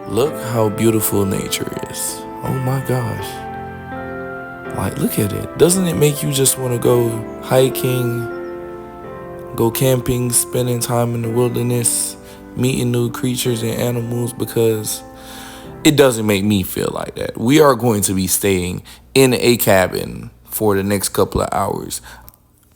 Look how beautiful nature is. Oh my gosh. Like, look at it. Doesn't it make you just want to go hiking, go camping, spending time in the wilderness, meeting new creatures and animals? Because it doesn't make me feel like that. We are going to be staying in a cabin for the next couple of hours.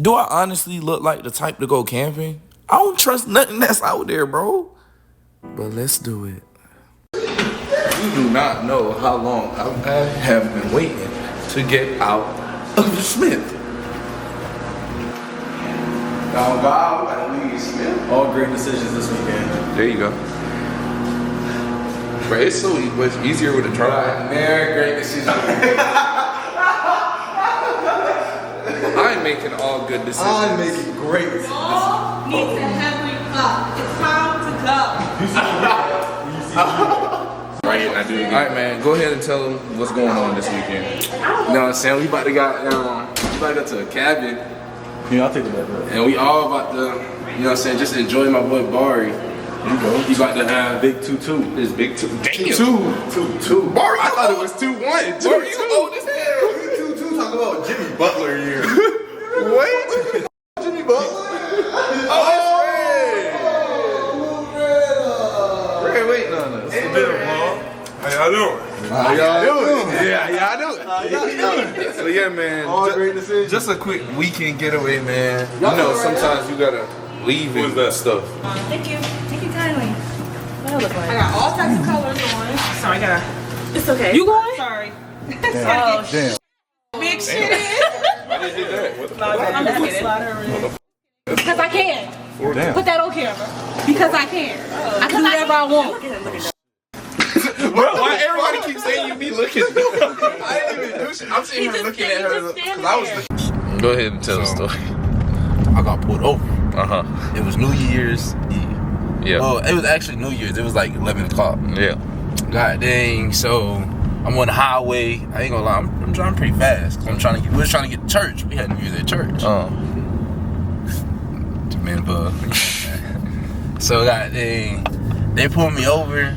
Do I honestly look like the type to go camping? I don't trust nothing that's out there, bro. But let's do it. You do not know how long I have been waiting to get out of the Smith. Now, God, I leave Smith. All great decisions this weekend. There you go. Bro, it's so much easier with a truck. Very great decision. I'm making all good decisions. I'm making great decisions. All need to hurry up. It's time to go. Right here, I do it again. All right, man. Go ahead and tell them what's going on this weekend. You know what I'm saying? We about to go to a cabin. Yeah, I'll take the back. And we all about to, you know what I'm saying, just enjoy my boy Bari. There you go. He about to have Big 2-2. his big two. Damn. 2-2. Bari, I thought it was 2-1. Bari, you old as hell. 2-2. Talk about Jimmy Butler here. What? Jimmy Butler? Oh, it's Red. Red waiting on us. It's a bit of How y'all doing? How y'all doing? Yeah, y'all doing? So yeah, man. All great decisions. Just a quick weekend getaway, man. You know, sometimes you gotta leave and stuff. Thank you. Thank you kindly. What I look like? I got all types of colors on. Sorry, I gotta. It's okay. You going? Sorry. Damn. Big shit in. Why did you do that? What the fuck? I'm just kidding. Because I can. Damn. Put that on camera. Because I can. I can do whatever I want. Why everybody keeps saying you be looking? I didn't even do shit. I'm sitting here looking at her because I was looking. Go ahead and tell the story. I got pulled over. Uh-huh. It was New Year's Eve. Yeah. Well, it was actually New Year's. It was like 11 o'clock. Yeah. God dang. So I'm on the highway. I ain't gonna lie. I'm driving pretty fast. We was trying to get to church. We had New Year's at church. Man, bug. So God dang. They pulled me over.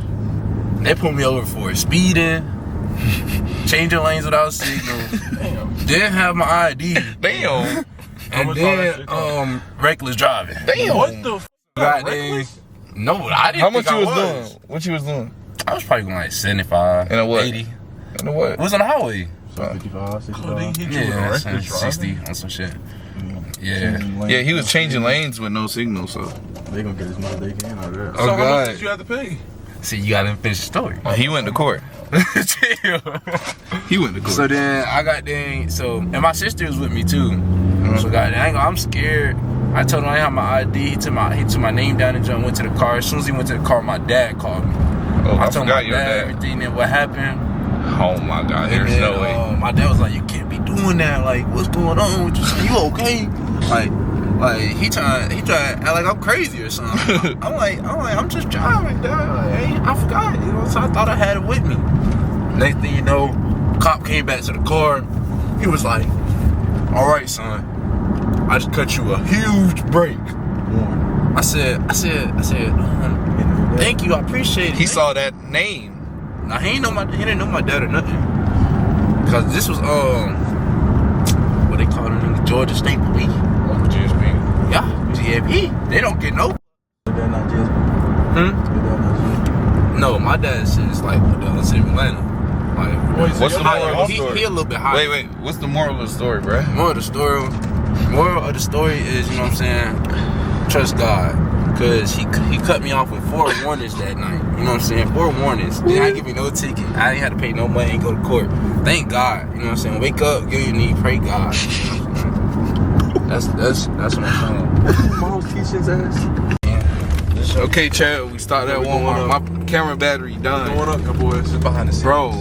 They pulled me over for speeding, changing lanes without signals. Damn. Didn't have my ID. Damn. And then reckless driving. Damn. What the f? God dang. No, I didn't. How much think you I was doing? What you was doing? I was probably going like 75, In a what? 80. In a what? It was on the highway. 55, 65. Yeah, 60 on some shit. Yeah. Yeah, he was changing lanes with no signal, so. They gonna get as much as they can out of there. Oh, So how much God. did you have to pay? See, you gotta finish the story. He went to court. He went to court. So then I got dang. So and my sister was with me too. So God dang, I'm scared. I told him I didn't have my ID. He took my name down and went to the car. As soon as he went to the car, my dad called me. Oh, I told forgot my your dad. everything and what happened. Oh my God, And there's then, no way. my dad was like, "You can't be doing that. Like, what's going on with you? Son? You okay?" Like he tried to act like I'm crazy or something. I'm just driving, dad. Hey, I forgot, you know. So I thought I had it with me. Next thing you know, cop came back to the car. He was like, "All right, son, I just cut you a huge break." I said, "Thank you, I appreciate it." He saw that name. Now he didn't know my dad or nothing. Cause this was what they call them, the Georgia State Police. GSP. Yeah, GSP. They don't get no. No, my dad says like the city of Atlanta. Like, What's the moral of the he story? a little bit high. Wait. What's the moral of the story, bro? Moral of the story is, you know what I'm saying? Trust God. Cause he cut me off with 4 warnings that night. You know what I'm saying? 4 warnings. They didn't give me no ticket. I ain't had to pay no money and go to court. Thank God. You know what I'm saying? Wake up, get on your knee, pray God. That's what I'm saying. Mom's Keisha's ass. Okay, Chad, we start that one. My camera battery done. What up, your boys? Behind the scenes. Bro.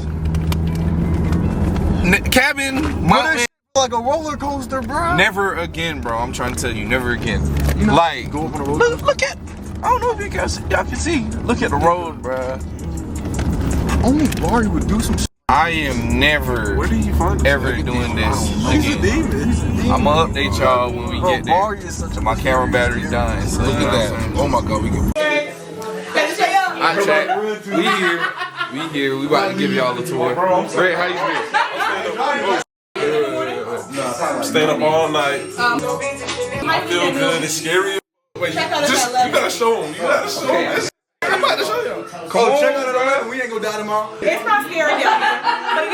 Cabin, mountain. Like a roller coaster, bro. Never again, bro. I'm trying to tell you, never again. Like, Go up on a roller look at. I don't know if y'all can see. Look at the road, bro. Only Barry would do some shit. I am never Where did you find ever doing this He's a again. demon. He's a demon. I'm gonna update y'all when we Bro, get there. Barry is such a My camera battery done. So Look at that. Oh my God, we can. I chat. We here. We about to give y'all a tour. Ray, how you been? I'm staying up all night. I feel good. It's scary. Wait, just you gotta show them. You gotta show them. I'm about to show you. Come on, check out it out. We ain't gonna die tomorrow. It's not scary down there, but it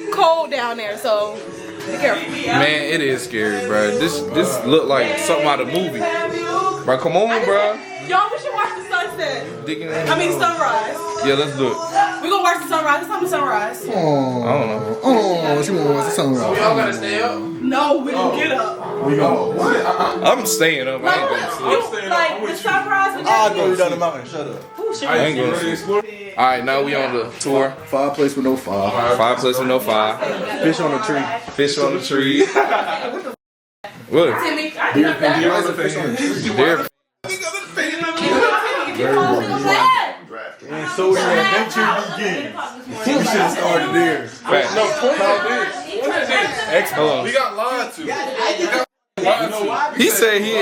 is cold down there, so be careful. Man, it is scary, bro. This look like something out of a movie. Bro, come on, bro. Y'all, we should watch the sunset. Sunrise. Yeah, let's do it. We gonna watch the sunrise. It's time to sunrise. I don't know. Oh, she wanna watch the sunrise. Y'all gotta stay up. No, we gonna get up. I'm staying up. I ain't gonna sleep. Like the sunrise. I'll go down the mountain. Shut up. I ain't gonna sleep. All right, now we on the tour. Fireplace with no fire. Fireplace with no fire. Fish on a tree. Fish on the tree. What? Timmy, I did that. Deer. And so your adventure begins. You should have started there. Hold We got lied to. He said he. We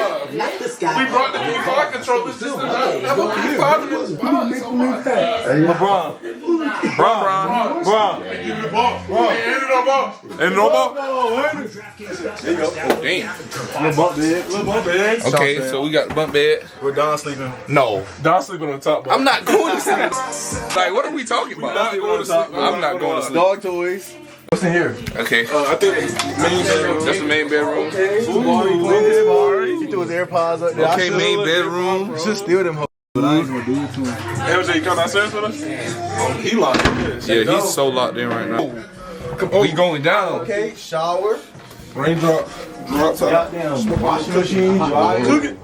brought the car controllers just to LeBron. And no more. Damn. Okay, so we got the bunk bed. Where Don sleeping? No. Don sleeping on the top. I'm not going to sleep. Like, what are we talking about? I'm not going to sleep. Dog toys. What's in here? Okay. I think it's main bedroom. That's the main bedroom. He threw his AirPods up there. Okay, main bedroom. Should steal them hoes, but I ain't gonna do it to him. LJ, you come downstairs with us? He locked in. Yeah, he's so locked in right now. We going down. Okay, shower. Raindrop. Drop top. Goddamn washing machine. Dryer.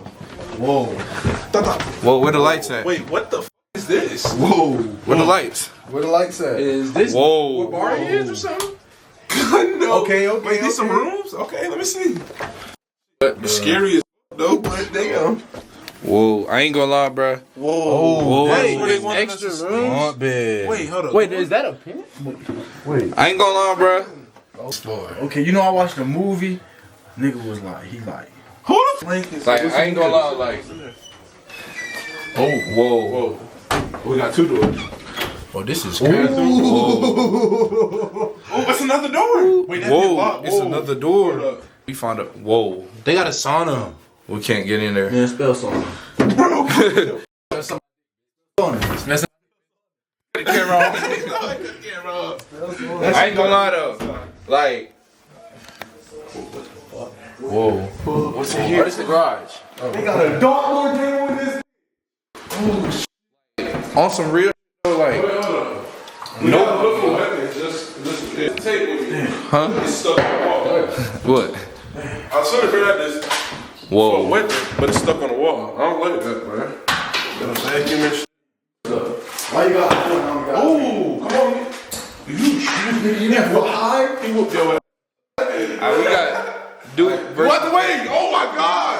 Whoa. Whoa, where the lights at? Wait, what the f is this? Whoa. Where the lights? Where the lights at? Is this Whoa. what bar is or something? No. Okay. Wait, these some rooms? Okay, let me see. But, Scary as though, but damn. whoa, I ain't gonna lie, bro. Whoa. Hey, Wait, one extra extra room? Bunk bed. Wait, hold up. Wait, is that a pin? I ain't gonna lie, bro. Okay, you know I watched a movie. Nigga was like, Who the f is Like, I ain't gonna lie, like. Oh, whoa. We got two doors. Oh, this is crazy. Oh, it's another door. Wait, that's Whoa, it's another door. We found a. Whoa. They got a sauna. We can't get in there. man, spell something. I ain't gonna lie though. Like, whoa. What's in here? What's the garage? They got a dartboard game with this. On some real, like, No. huh? It's stuck on the wall. What? I should have figured out this for Whoa. winter, but it's stuck on the wall. I don't like that, man. You know what I'm saying? Give me Why you got? Ooh, come on. You never high? He whooped your ass. We got do it. What the way? Oh my God!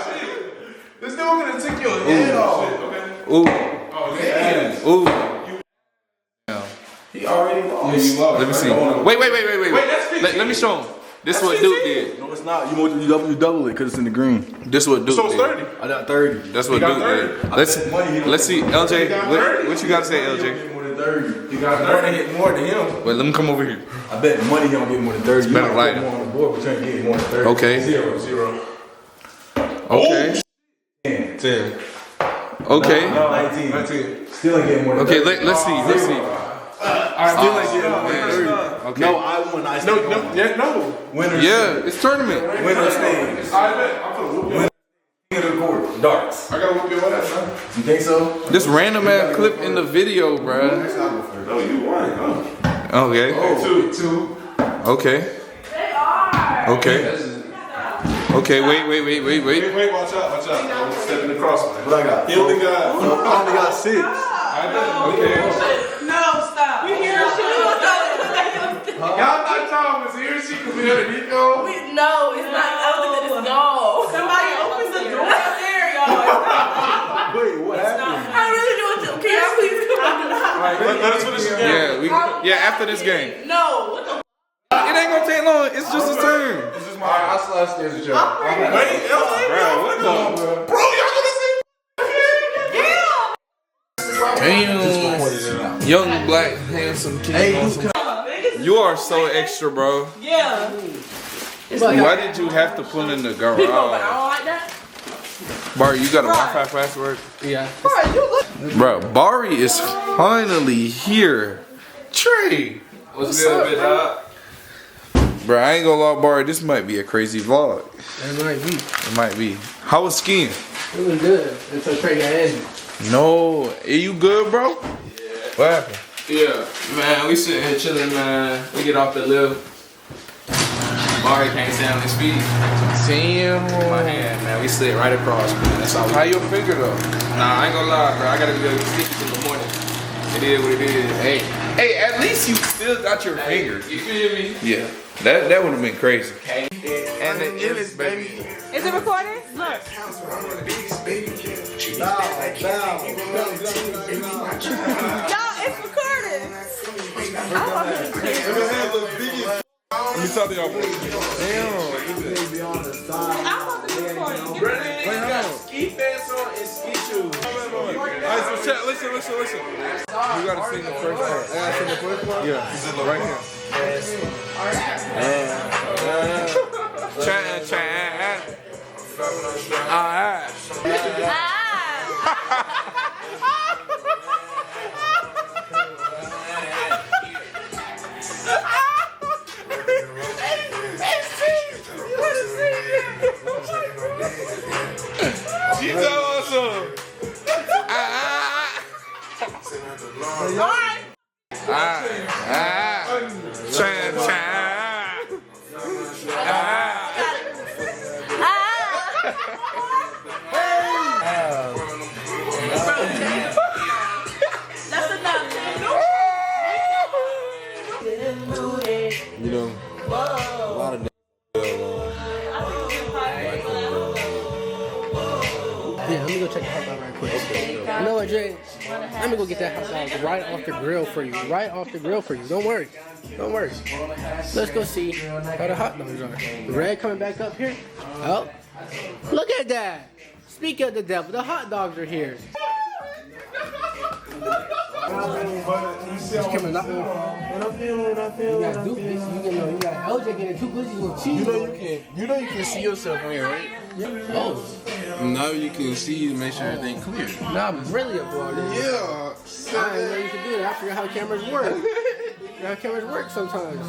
This dude gonna take your head off. Okay. Ooh. Ooh. He already lost. Let me see. Wait. Let me show him. This is what Duke did. No, it's not. You double it because it's in the green. This is what Duke So it's did. 30. I got 30. That's what got Duke 30. did. Let's see, LJ. What you got to say, LJ? More than 30. You got 30. Get more than him. Wait, let me come over here. I bet money don't get more than 30. You better might light put it. more on the board, but you ain't getting more than 30. Okay. Zero. Okay. 10. Okay. 19. Still ain't getting more than 30. Okay. Let's see. Still ain't getting more than 30. Okay. No, I won. I stayed on. No. Winner. Yeah, it's tournament. Winner stays. I bet. I'm gonna whoop your King of the court. Darts. I gotta whoop your ass, man. You think so? This random ass clip in the video, bruh. No, you won. Oh. Okay. Two. Okay. Okay. Okay. Wait. Wait, watch out. I'm stepping across, man. What I got? He only got. I only got 6. Okay. No, stop. We hear you. Y'all thought y'all was here. She could be underneath y'all. No, it's not. I don't think that it's no. Somebody opens the door up there, y'all. Wait, what happened? I really do it too. Can y'all please come on? Alright, let us finish the game. Yeah, after this game. No. What the It ain't gonna take long. It's just a turn. I slash this with y'all. Wait, bro, what the? Bro, y'all gonna see? Damn. Young, black, handsome kid. You are so extra, bro. Yeah. Why did you have to pull in the garage? I don't like that. Bari, you got a Wi-Fi password? Yeah. Bro, Bari is finally here. Trey. What's good, big dog? Bro, I ain't gonna lie, Bari, this might be a crazy vlog. It might be. It might be. How was skiing? It was good until Trey got injured. No. Are you good, bro? Yeah. What happened? Yeah, man, we sitting here chilling, man. We get off the lift. Bari can't stay on his feet. Damn. My hand, man. We slid right across, man. That's all. How your finger though? Nah, I ain't gonna lie, bro. I gotta go stitches in the morning. It is what it is. Hey, at least you still got your finger. You feel me? Yeah. That would have been crazy. Okay. And the illest baby. Is it recording? Look. Y'all, it's recording. Let me talk to y'all. Damn. Ski pants on and ski shoes. Alright, so chat, listen. You gotta sing the first part. I gotta sing the first part? Yeah. Right here. Chat. Alright. She's so awesome. That's enough. You know, a lot of Yeah, let me go check the hot dog right quick. You know what, Jay? Let me go get that hot dog right off the grill for you. Don't worry. Let's go see how the hot dogs are. Red coming back up here. Oh, look at that. Speak of the devil, the hot dogs are here. Just coming up. You got Doofus, you got LJ getting 2 glizzies with cheese. You know you can see yourself on here, right? Oh, Now you can see to make sure everything clear. nah, I'm really a vlogger. Yeah. I didn't know you could do that. I forgot how cameras work. How cameras work sometimes.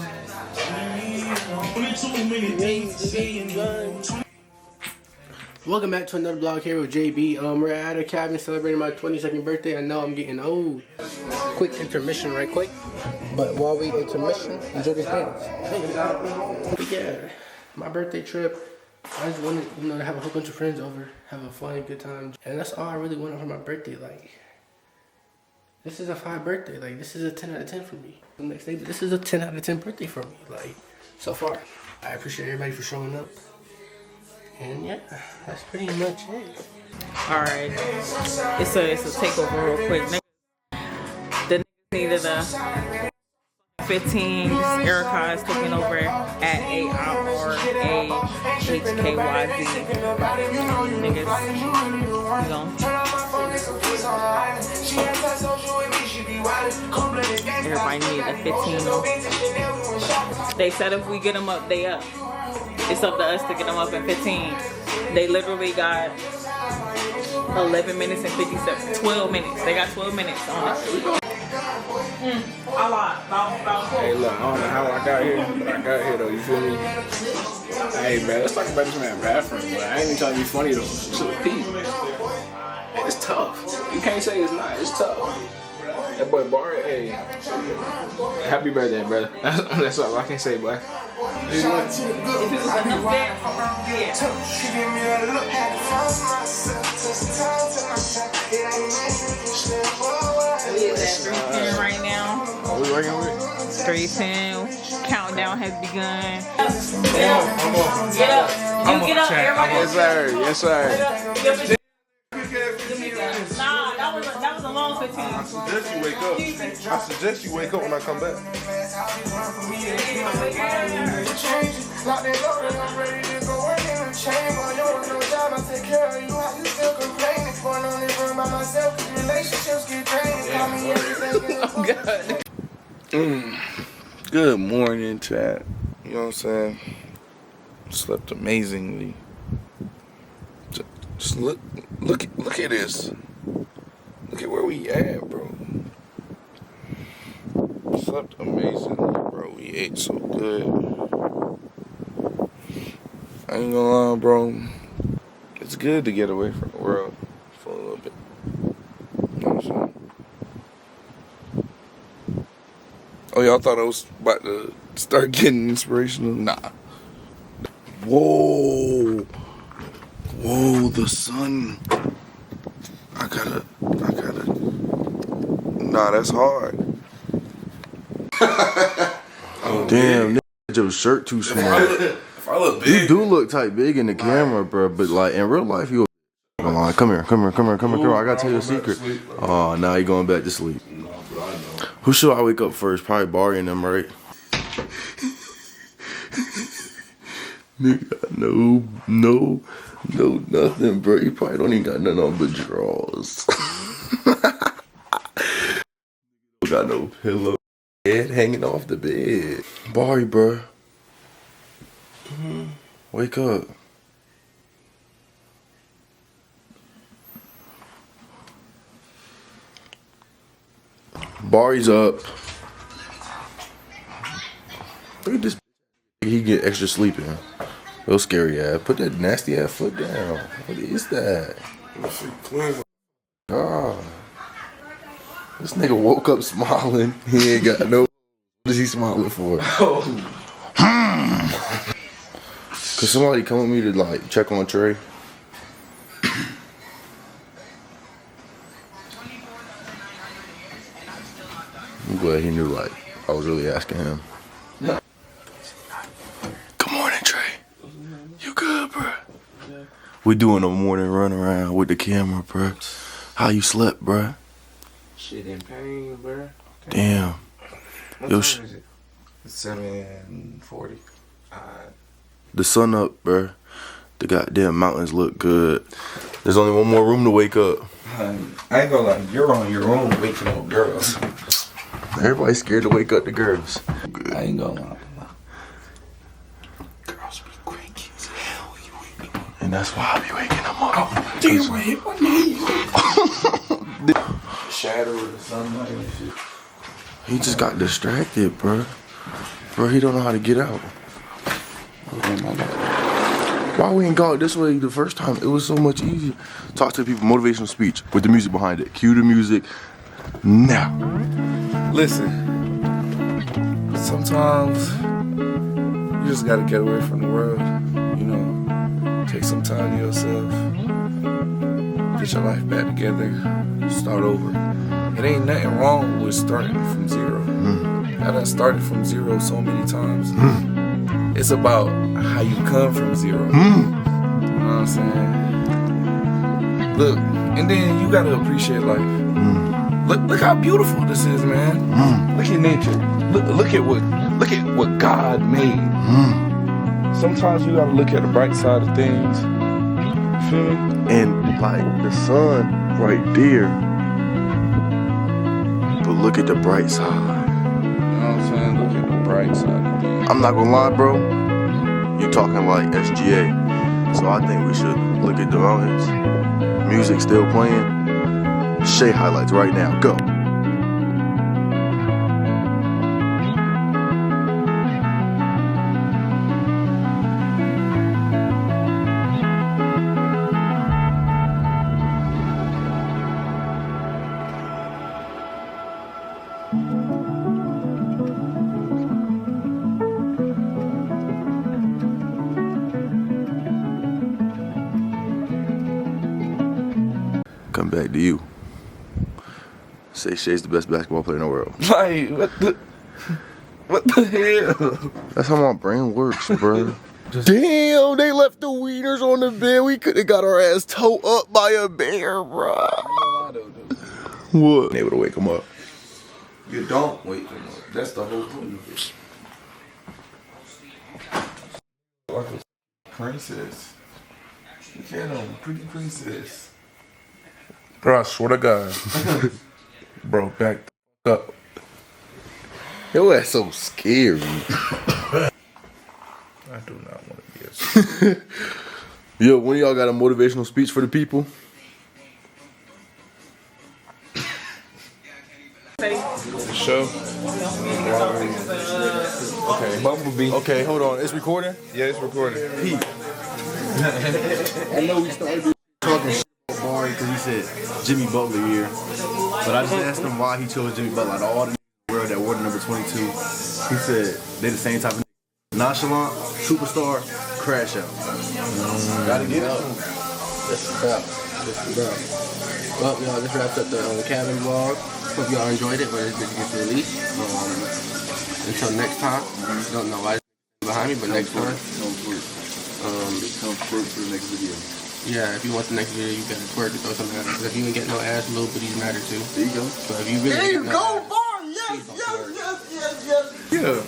Welcome back to another vlog here with JB. We're at a cabin celebrating my 22nd birthday. I know I'm getting old. Quick intermission right quick. But while we intermission, enjoy this dance. But yeah, my birthday trip. I just wanted, to have a whole bunch of friends over, have a fun, good time. And that's all I really wanted for my birthday. Like, this is a 5 birthday. Like, this is a 10 out of 10 for me. The next day, this is a 10 out of 10 birthday for me. Like, so far. I appreciate everybody for showing up. And yeah, that's pretty much it. Alright. It's a takeover real quick. The niggas needed a 15. Erica is taking over at ARAHKYZ. Niggas. You know. Everybody need a 15. They said if we get them up, they up. It's up to us to get them up in 15. They literally got 11 minutes and 57, 12 minutes. They got 12 minutes on it. A lot. About Hey, look, I don't know how I got here, but I got here though. You feel me? Hey, man, let's talk about this man's bathroom. But I ain't even trying to be funny though. It's a peep. It's tough. You can't say it's not. It's tough. That boy Bari, hey, happy birthday, brother. That's all I can say, boy. if it was enough there, we is at 3:10 right now. What we working with? 3:10. Countdown has begun. Get up. Get up. You get up. Everybody. Yes, sir. Yes, sir. Nah, that was a long 15. I suggest you wake up when I come back. Oh God. Good morning, chat. You know what I'm saying? Slept amazingly. Just look at this. Look at where we at, bro. Slept amazingly, bro. We ate so good. I ain't gonna lie, bro. It's good to get away from the world for a little bit. You know what I'm saying? Oh, y'all thought I was about to start getting inspirational? Nah. Whoa. Whoa, the sun. I gotta. Nah, that's hard. Oh, damn, your shirt too small. If I look You big, do look tight big in the camera, bro, but like in real life, you a come here. I gotta tell you a secret. Oh, now you going back to sleep. Who should I wake up first? Probably Barry and them, right? Nigga, no, nothing, bro. You probably don't even got nothing on but drawers. Got no pillow. Head hanging off the bed. Barry, bro. Wake up. Barry's up. Look at this. He get extra sleeping. Real scary ass. Put that nasty ass foot down. What is that? God. This nigga woke up smiling. He ain't got no. What is he smiling for? Could somebody come with me to like check on Trey? I'm glad he knew like I was really asking him. Good morning, Trey. You good, bro? We doing a morning run around with the camera, bro. How you slept, bro? Shit in pain, bro. Damn. What Yo, time is it? 7:40. The sun up, bro. The goddamn mountains look good. There's only one more room to wake up. I ain't gonna lie, you're on your own waking up girls. Everybody's scared to wake up the girls. I ain't gonna lie. Girls be cranky as hell. And that's why I be waking them up. Damn, I hit my knee. Shadow of the sunlight and shit. He just got distracted, bro. Bro, he don't know how to get out. Why we ain't go out this way the first time? It was so much easier. Talk to the people, motivational speech with the music behind it. Cue the music now. Listen, sometimes you just gotta get away from the world. You know, take some time to yourself, get your life back together, start over. It ain't nothing wrong with starting from zero. I done started from zero so many times. It's about how you come from zero. You know what I'm saying? Look, and then you gotta appreciate life. Look how beautiful this is, man. Look at nature. Look at what God made. Sometimes you gotta look at the bright side of things. You feel me? And like the sun right there. But look at the bright side. You know what I'm saying? Look at the bright side of things. I'm not gonna lie, bro. You talking like SGA. So I think we should look at the mountains. Music still playing. Shay highlights right now. Go. Come back to you. Say Shay's the best basketball player in the world. Like, what the hell? That's how my brain works, bro. Damn, they left the wieners on the bed. We could have got our ass towed up by a bear, bro. What? Able to wake him up. You don't wake them up. That's the whole point of it. Like a princess. You can't know, pretty princess. Bro, I swear to God. Bro, back the up. Yo, that's so scary. I do not want to be a Yo, when y'all got a motivational speech for the people? show. Okay, Bumblebee. Okay, hold on. It's recording? Yeah, it's recording. I know we started talking shit about Barry because he said Jimmy Butler here. But I just asked him why he chose Jimmy Butler. Out of all the in the world that wore the number 22, he said they the same type of nonchalant, superstar, crash out. Gotta get it. That's about. Well, y'all, this wraps up the cabin vlog. Hope y'all enjoyed it, but this video gets released. Until next time, don't know why it's behind me, but next time. Come for the next video. Yeah, if you want the next video, you gotta twerk to throw something at it. If you ain't get no ass, little booties matter too. There you go. So if you really There you get no go, ass, Bar! Yes. Yeah,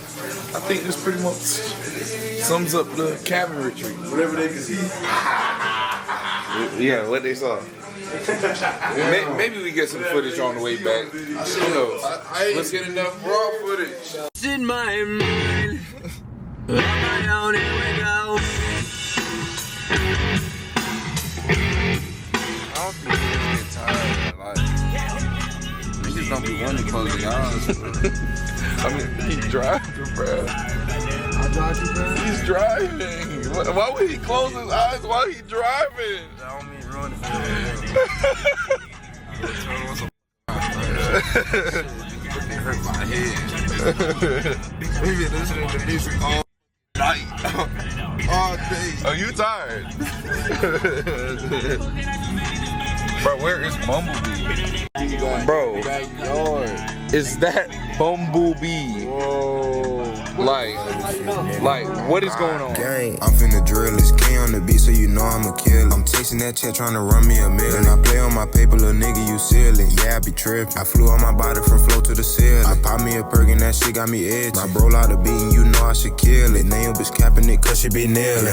I think this pretty much sums up the cabin retreat. Whatever they can see. Yeah, what they saw. Maybe we get some footage on the way back. Who knows? Let's get enough raw footage. In my mind, on my own, here we go. I don't think niggas get tired. Like, niggas don't be wanting to close their eyes. I mean, he's driving, bro. I drive you, bro. He's driving. Why would he close his eyes while he's driving? I don't mean ruin it. They hurt my head. We been listening to music all night, all day. Are you tired? Bro, where is Bumblebee? Bro, is that Bumblebee? Whoa. Like, what is going on? I'm finna drill this K on the beat, so you know I'm a killer. I'm chasing that check, trying to run me a million. I play on my paper, little nigga, you silly. Yeah, I be trippin'. I flew on my body from floor to the ceiling. I pop me a perk and that shit got me itchin'. My bro out the beat and you know I should kill it. Nail bitch capping it cause she be kneeling.